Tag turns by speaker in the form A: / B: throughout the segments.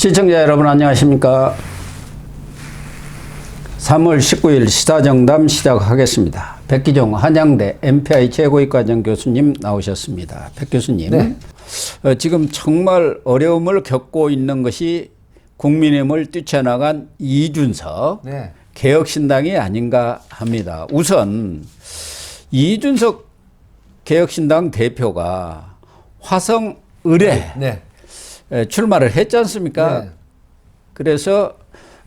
A: 시청자 여러분 안녕하십니까. 3월 19일 시사정담 시작하겠습니다. 백기종 한양대 MPI 최고위과정 교수님 나오셨습니다. 백 교수님,
B: 네.
A: 지금 정말 어려움을 겪고 있는 것이 국민의힘을 뛰쳐나간 이준석
B: 네.
A: 개혁신당이 아닌가 합니다. 우선 이준석 개혁신당 대표가 화성 의뢰
B: 네.
A: 출마를 했지 않습니까?
B: 네.
A: 그래서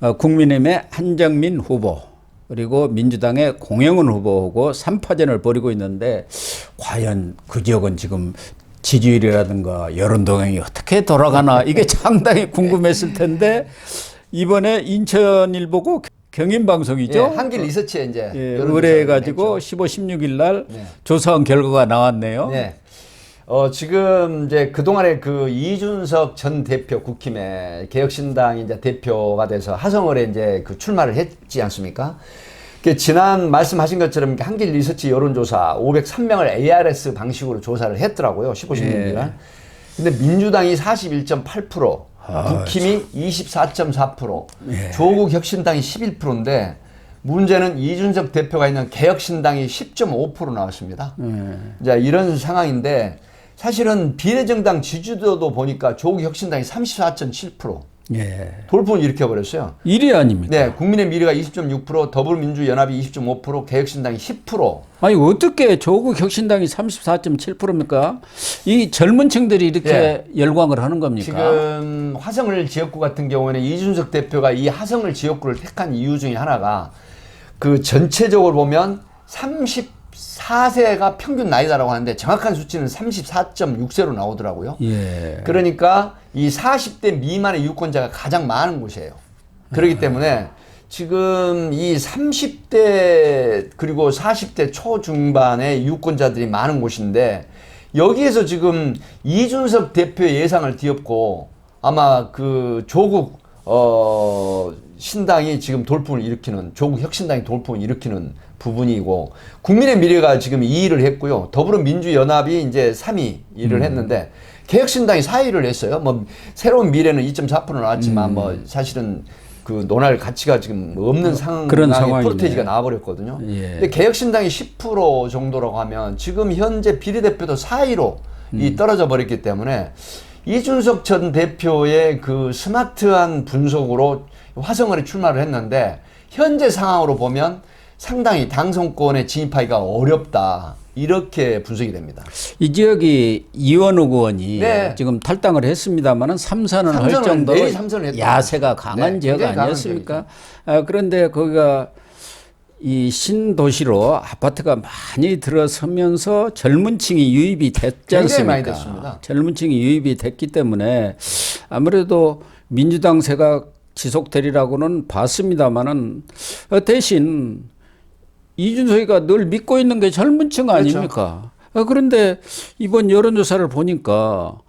A: 국민의힘의 한정민 후보 그리고 민주당의 공영훈 후보하고 3파전을 벌이고 있는데 과연 그 지역은 지금 지지율이라든가 여론 동향이 어떻게 돌아가나 이게 상당히 궁금했을 텐데 이번에 인천일보고 경인방송이죠.
B: 예, 한길 리서치에 이제
A: 의뢰해가지고 15, 16일 날
B: 네.
A: 조사한 결과가 나왔네요.
B: 네. 지금 이제 그동안에 그 이준석 전 대표 국힘의 개혁신당이 이제 대표가 돼서 하성을에 이제 그 출마를 했지 않습니까? 지난 말씀하신 것처럼 한길 리서치 여론조사 503명을 ARS 방식으로 조사를 했더라고요. 15, 16일 날. 근데 민주당이 41.8%, 국힘이 24.4%, 조국 혁신당이 11%인데 문제는 이준석 대표가 있는 개혁신당이 10.5% 나왔습니다. 자, 이런 상황인데 사실은 비례정당 지지도도 보니까 조국 혁신당이 34.7%.
A: 예.
B: 돌풍을 일으켜버렸어요.
A: 1위 아닙니까?
B: 네, 국민의 미래가 20.6%, 더불어민주연합이 20.5%, 개혁신당이 10%.
A: 아니 어떻게 조국 혁신당이 34.7%입니까? 이 젊은 층들이 이렇게 열광을 하는 겁니까?
B: 지금 화성을 지역구 같은 경우에는 이준석 대표가 이 화성을 지역구를 택한 이유 중에 하나가 그 전체적으로 보면 34세가 평균 나이다라고 하는데 정확한 수치는 34.6세로 나오더라고요.
A: 예.
B: 그러니까 이 40대 미만의 유권자가 가장 많은 곳이에요. 그렇기 때문에 지금 이 30대 그리고 40대 초중반의 유권자들이 많은 곳인데 여기에서 지금 이준석 대표의 예상을 뒤엎고 아마 그 조국 신당이 지금 돌풍을 일으키는 조국 혁신당이 돌풍을 일으키는 부분이고 국민의 미래가 지금 2위를 했고요. 더불어민주연합이 이제 3위를 했는데 개혁신당이 4위를 했어요. 뭐 새로운 미래는 2.4% 나왔지만 뭐 사실은 그 논할 가치가 지금 없는 상황에 포르테이지가 나와버렸거든요.
A: 예.
B: 근데 개혁신당이 10% 정도라고 하면 지금 현재 비례대표도 4위로 떨어져 버렸기 때문에 이준석 전 대표의 그 스마트한 분석으로 화성을에 출마를 했는데 현재 상황으로 보면 상당히 당선권에 진입하기가 어렵다. 이렇게 분석이 됩니다.
A: 이 지역이 이원욱 의원이
B: 네.
A: 지금 탈당을 했습니다만은 삼선을 할 정도로 야세가 강한 지역 아니었습니까? 그런데 거기가 이 신도시로 아파트가 많이 들어서면서 젊은 층이 유입이 됐지 않습니까?
B: 많이 됐습니다.
A: 젊은 층이 유입이 됐기 때문에 아무래도 민주당세가 지속되리라고는 봤습니다만은 대신 이준석이가 늘 믿고 있는 게 젊은 층 아닙니까? 그렇죠. 그런데 이번 여론조사를 보니까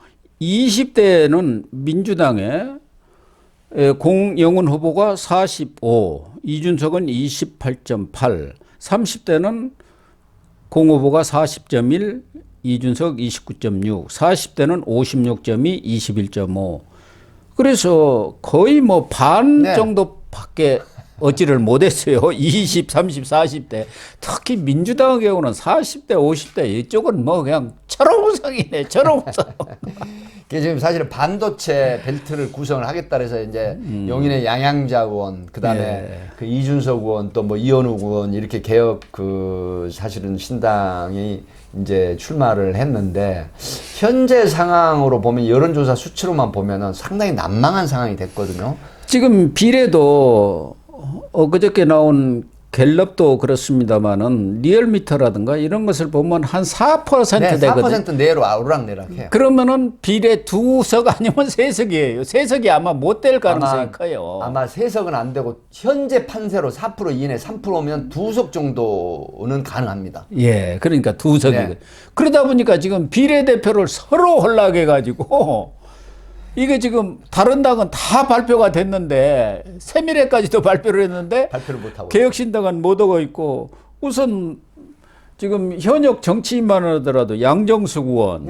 A: 20대는 민주당의 공영훈 후보가 45, 이준석은 28.8, 30대는 공 후보가 40.1, 이준석 29.6, 40대는 56.2, 21.5. 그래서 거의 뭐 반 정도밖에 얻지를 못했어요. 20, 30, 40대. 특히 민주당의 경우는 40대, 50대 이쪽은 뭐 그냥 철옹성이네. 철옹성.
B: 지금 사실은 반도체 벨트를 구성을 하겠다 그래서 이제 용인의 양양자 의원, 그다음에 그 이준석 의원 또 뭐 이현욱 의원 이렇게 개혁 그 사실은 신당이 이제 출마를 했는데 현재 상황으로 보면 여론조사 수치로만 보면은 상당히 난망한 상황이 됐거든요.
A: 지금 비례도 그저께 나온 갤럽도 그렇습니다만은 리얼미터라든가 이런 것을 보면 한 4%
B: 네,
A: 되거든요.
B: 4% 내로 오락내락해요.
A: 그러면은 비례 2석 아니면 3석이에요. 3석이 아마 못 될 가능성이 커요.
B: 아마 3석은 안 되고 현재 판세로 4% 이내 3%면 2석 정도는 가능합니다.
A: 예, 그러니까 2석이.
B: 네.
A: 그러다 보니까 지금 비례대표를 서로 헐락해가지고 이게 지금 다른 당은 다 발표가 됐는데 세미래까지도 발표를 했는데
B: 발표를 못하고
A: 개혁신당은 못 오고 있고 우선 지금 현역 정치인만 하더라도 양정숙 의원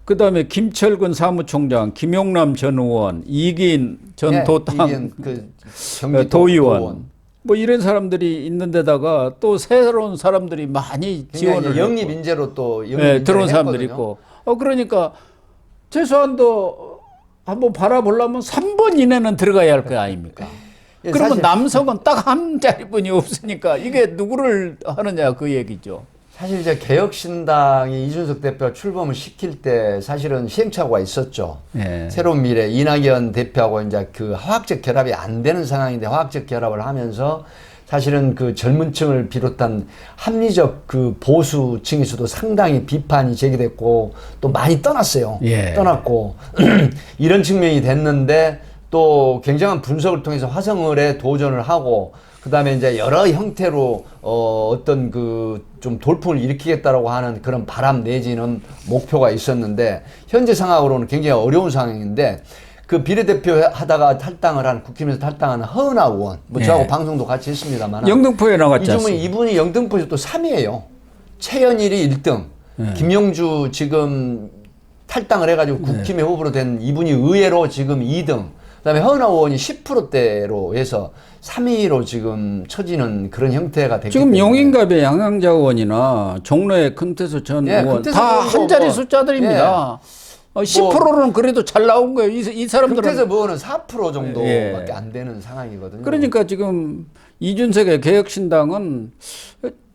A: 그다음에 김철근 사무총장, 김용남 전 의원, 이기인 전
B: 예,
A: 도당
B: 이기인 그 경기도
A: 도의원
B: 도의원.
A: 뭐 이런 사람들이 있는 데다가 또 새로운 사람들이 많이 지원을
B: 영입
A: 했고.
B: 인재로 또 영입
A: 네, 들어온
B: 인재를
A: 사람들이
B: 했거든요.
A: 있고. 그러니까 최소한도 한번 바라보려면 3번 이내는 들어가야 할 거 아닙니까?
B: 예,
A: 그러면
B: 사실-
A: 남성은 딱 한 자리뿐이 없으니까 이게 누구를 하느냐 그 얘기죠.
B: 사실 이제 개혁신당이 이준석 대표가 출범을 시킬 때 사실은 시행착오가 있었죠.
A: 예.
B: 새로운 미래 이낙연 대표하고 이제 그 화학적 결합이 안 되는 상황인데 화학적 결합을 하면서 사실은 그 젊은층을 비롯한 합리적 그 보수층에서도 상당히 비판이 제기됐고 또 많이 떠났어요.
A: 예.
B: 떠났고 이런 측면이 됐는데 또 굉장한 분석을 통해서 화성을에 도전을 하고 그다음에 이제 여러 형태로 어떤 그 좀 돌풍을 일으키겠다라고 하는 그런 바람 내지는 목표가 있었는데 현재 상황으로는 굉장히 어려운 상황인데 그 비례대표 하다가 탈당을 한 국힘에서 탈당한 허은하 의원 뭐 저하고
A: 예.
B: 방송도 같이 했습니다만
A: 영등포에 나갔지 않습니까?
B: 이분이 영등포에서 또 3위예요. 최현일이 1등, 김영주 지금 탈당을 해가지고 국힘의 후보로 된 이분이 의외로 지금 2등. 그다음에 허은하 의원이 10%대로 해서 3위로 지금 처지는 그런 형태가 됐기
A: 지금
B: 때문에
A: 용인갑의 양양자 의원이나 종로의 큰태수 전
B: 예,
A: 의원
B: 큰태수
A: 다
B: 의원도
A: 한 자리
B: 뭐,
A: 숫자들입니다. 10%는 그래도 잘 나온 거예요. 이 사람들은.
B: 그래서 뭐는 4% 정도밖에
A: 예.
B: 안 되는 상황이거든요.
A: 그러니까 지금 이준석의 개혁신당은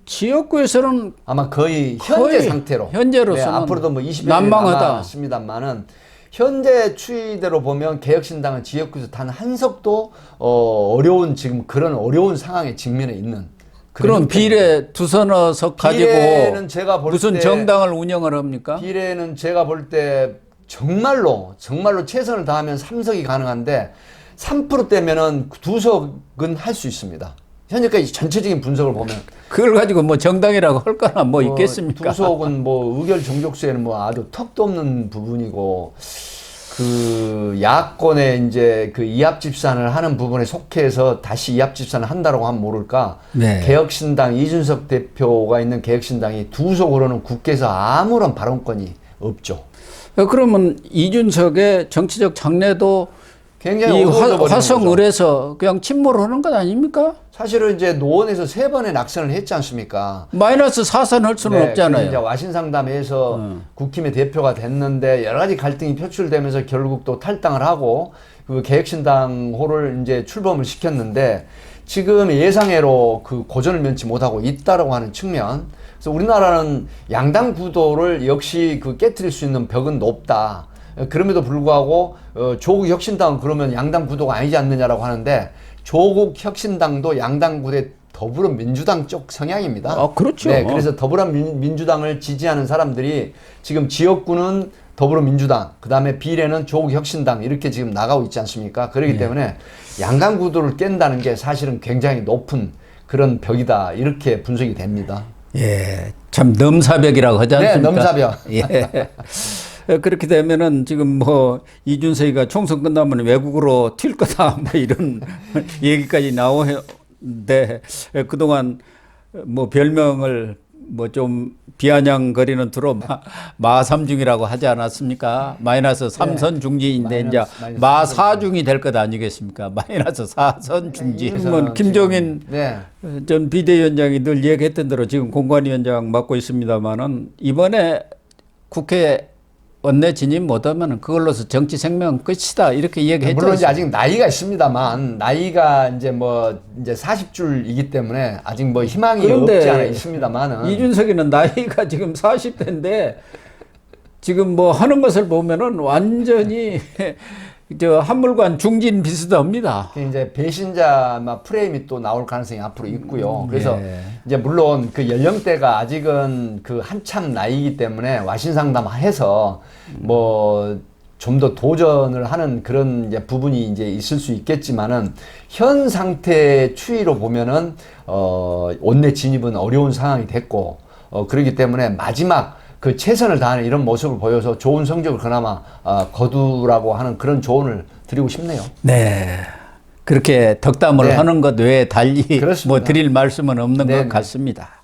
A: 지역구에서는
B: 아마 거의 현재
A: 거의
B: 상태로
A: 현재로서는
B: 앞으로도 뭐 20여
A: 난망하다.
B: 남았습니다만은 현재 추이대로 보면 개혁신당은 지역구에서 단 한 석도 어려운 지금 그런 어려운 상황에 직면해 있는
A: 그런 비례 두서너 석 가지고
B: 비례는 제가 볼
A: 무슨
B: 때
A: 정당을 운영을 합니까?
B: 비례는 제가 볼 때 정말로 최선을 다하면 3석이 가능한데 3%대면은 2석은 할 수 있습니다. 현재까지 전체적인 분석을 보면
A: 그걸 가지고 뭐 정당이라고 할 거나 뭐 있겠습니까?
B: 2석은 뭐 의결 정족수에는 뭐 아주 턱도 없는 부분이고 그 야권의 이제 그 이합 집산을 하는 부분에 속해서 다시 이합 집산을 한다라고 하면 모를까.
A: 네.
B: 개혁신당 이준석 대표가 있는 개혁신당이 2석으로는 국회에서 아무런 발언권이 없죠.
A: 그러면 이준석의 정치적 장래도
B: 굉장히
A: 이
B: 어두워져 버리는 거죠.
A: 화성을에서 그냥 침몰하는 것 아닙니까?
B: 사실은 이제 노원에서 3번의 낙선을 했지 않습니까?
A: 마이너스 4선 할 수는
B: 그래서 이제
A: 없잖아요.
B: 와신상담에서 국힘의 대표가 됐는데 여러 가지 갈등이 표출되면서 결국 또 탈당을 하고 그 개혁신당호를 이제 출범을 시켰는데 지금 예상외로 그 고전을 면치 못하고 있다라고 하는 측면. 그래서 우리나라는 양당 구도를 역시 그 깨트릴 수 있는 벽은 높다. 그럼에도 불구하고 조국 혁신당은 그러면 양당 구도가 아니지 않느냐라고 하는데 조국 혁신당도 양당 구도의 더불어민주당 쪽 성향입니다.
A: 아, 그렇죠.
B: 네, 그래서 더불어민주당을 지지하는 사람들이 지금 지역구는 더불어민주당, 그 다음에 비례는 조국혁신당 이렇게 지금 나가고 있지 않습니까? 그렇기 때문에 양당 구도를 깬다는 게 사실은 굉장히 높은 그런 벽이다 이렇게 분석이 됩니다.
A: 예, 참 넘사벽이라고 하지 않습니까?
B: 네, 넘사벽.
A: 예. 그렇게 되면은 지금 뭐 이준석이가 총선 끝나면 외국으로 튈 거다 뭐 이런 얘기까지 나오는데 그동안 뭐 별명을 뭐 좀 비아냥거리는 투로 마삼중이라고 하지 않았습니까? 마이너스 3선 중진인데 이제 마사중이 될 것 아니겠습니까? 마이너스 4선 중진. 그러면 김종인 전 비대위원장이 늘 얘기했던 대로 지금 공관위원장 맡고 있습니다만은 이번에 국회 원내 진입 못하면 그걸로서 정치 생명 끝이다 이렇게 얘기했죠.
B: 물론 이제 아직 나이가 있습니다만 나이가 이제 뭐 이제 40줄이기 때문에 아직 뭐 희망이 없지 않아 있습니다만은
A: 이준석이는 나이가 지금 40대인데 지금 뭐 하는 것을 보면은 완전히 저 한물관 중진 비슷합니다.
B: 이제 배신자 프레임이 또 나올 가능성이 앞으로 있고요. 그래서 이제 물론 그 연령대가 아직은 그 한참 나이기 때문에 와신상담해서 뭐 좀 더 도전을 하는 그런 이제 부분이 이제 있을 수 있겠지만은 현 상태 추이로 보면은 원내 진입은 어려운 상황이 됐고 그렇기 때문에 마지막 그 최선을 다하는 이런 모습을 보여서 좋은 성적을 그나마 거두라고 하는 그런 조언을 드리고 싶네요.
A: 네. 그렇게 덕담을 하는 것 외에 달리
B: 그렇습니다.
A: 뭐 드릴 말씀은 없는
B: 네네.
A: 것 같습니다.